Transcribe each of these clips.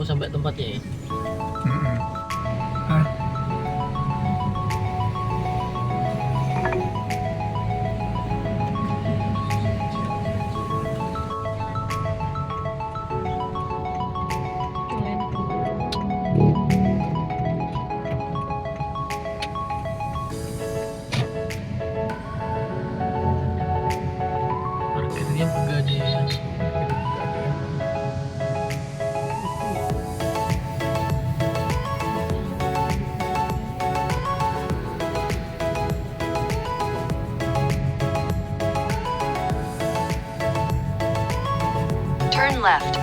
sampai tempatnya ya. Hah? Parkirnya Pegadaian. Turn left.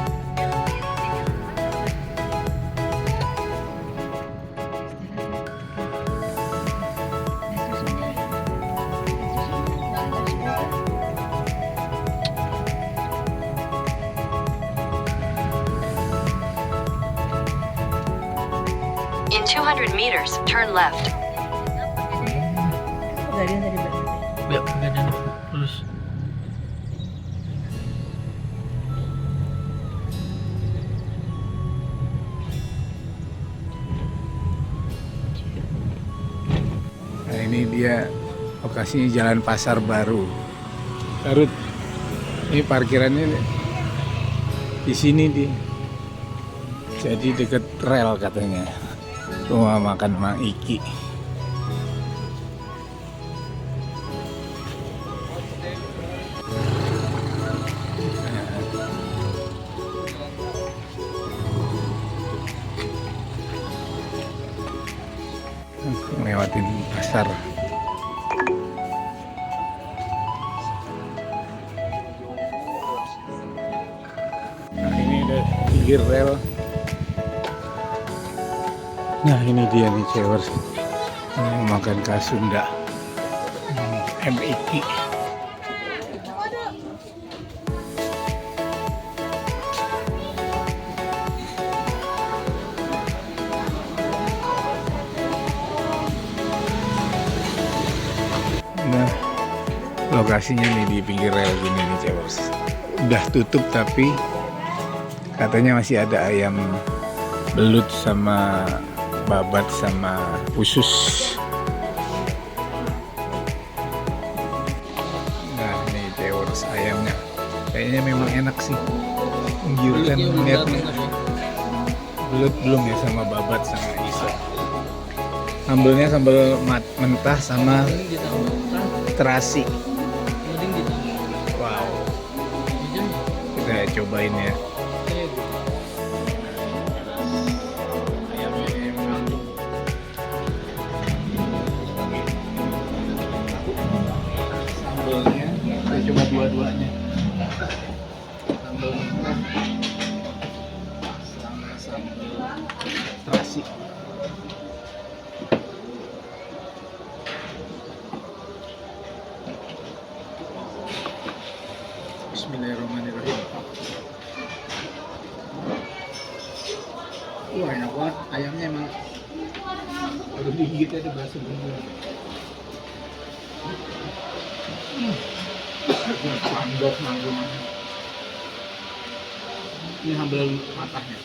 In 200 meters, turn left. Pegadaian tadi berarti. Ya, Pegadaian terus. Nah, ini dia lokasinya Jalan Pasar Baru. Garut. Ini parkirannya di sini di. Jadi deket rel katanya. Rumah makan Mang Iki. Lewatin pasar. Nah, ini udah pinggir rel. Nah, ini dia nih cewek mau makan khas Sunda. MIK. Nah, lokasinya nih di pinggir rel gini nih cewek. Udah tutup tapi katanya masih ada ayam belut sama babat sama usus. Nah, ini tewers ayamnya. Kayaknya memang enak sih. Menggiurkan lihatnya. Belut belum ya sama babat sama isa. Sambelnya sambal mentah sama terasi. Wow. Kita cobain ya. Saya coba dua-duanya. Sambal mentah sama sambal terasi. Bismillahirrahmanirrahim. Wah, enak banget. Ayamnya emang harus digigit ada berasa bener. Sambal nanggung. Ini sambal matahnya.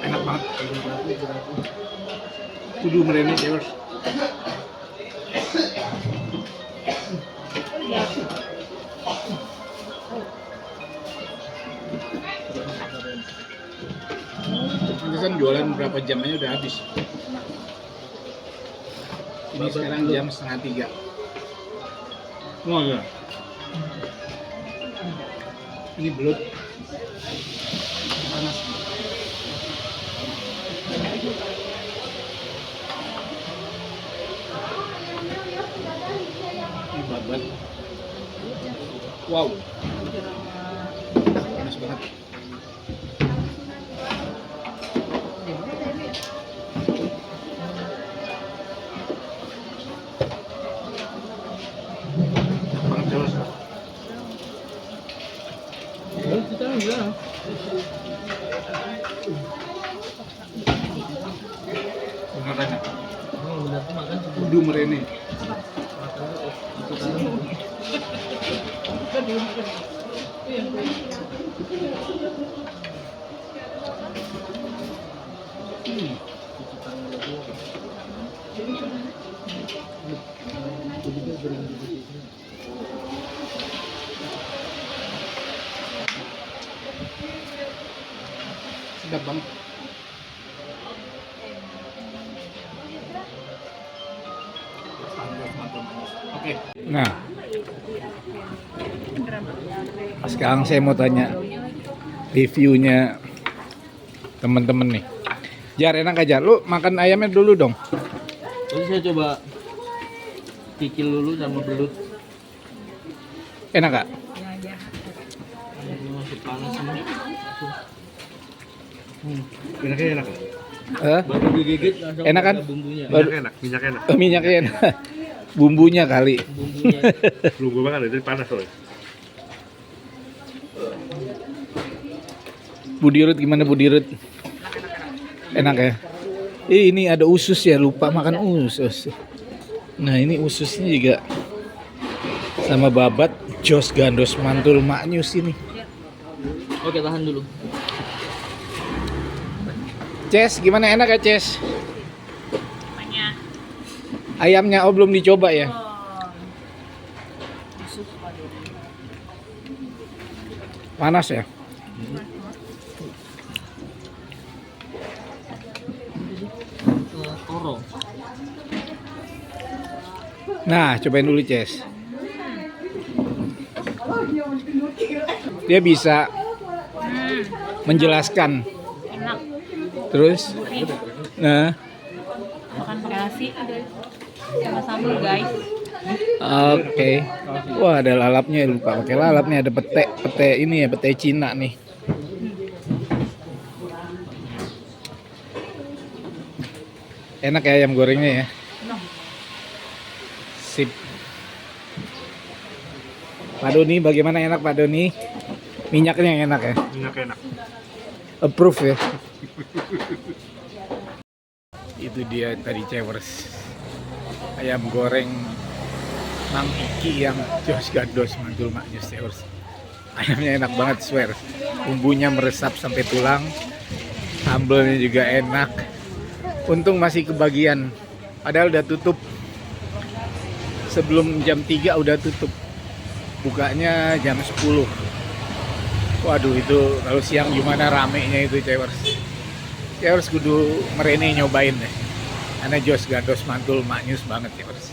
Enak banget. Kudu merene cewek. Pantesan jualan berapa jam aja udah habis. Ini sekarang jam 2:30. Wah, ya. Ini belut panas. Ini babat. Wow, panas banget. Kita enggak. Beneran ya? Benar tuh makan Kudu merene. Sedap banget. Oke. Nah, sekarang saya mau tanya reviewnya temen-temen nih. Jar, enak aja. Lu makan ayamnya dulu dong. Terus saya coba kikil dulu sama belut. Enak gak? Ini masih panas ini. Minyaknya enak. Baru digigit langsung Enak kan? ada bumbunya. Baru- Minyak enak. Minyaknya enak. Bumbunya kali. Bumbunya. Belum gue makan itu panas soalnya. Budirut gimana Budirut? Enak ya? Ini ada usus ya, lupa makan usus. Nah ini ususnya juga sama babat jos gandos mantul maknyus ini. Oke, tahan dulu. Ces, gimana enak ya Ces? Ayamnya oh belum dicoba ya? Panas ya? Toro. Nah, cobain dulu Ces. Dia bisa menjelaskan. Enak. Terus, nah, Makan pakai nasi sama sambal guys. oke. Wah, ada lalapnya, lupa pakai lalapnya, ada pete ini ya, pete Cina nih. Enak ya ayam gorengnya ya. Sip. Pak Doni, bagaimana enak Pak Doni? Minyaknya yang enak ya. Minyak enak. Approve ya. Itu dia tadi Cewers. Ayam goreng Mang Iki yang jos gandos mantul maknyus Cewers. Ayamnya enak banget swear. Bumbunya meresap sampai tulang. Sambelnya juga enak. Untung masih kebagian. Padahal udah tutup. Sebelum jam 3 udah tutup. Bukanya jam 10. Waduh itu kalau siang gimana ramenya itu Cewers. Cewers kudu merene nyobain deh. Karena jos gandos mantul maknyus banget Cewers.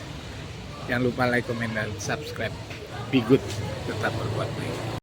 Jangan lupa like, comment, dan subscribe. Be good, tetap berbuat baik.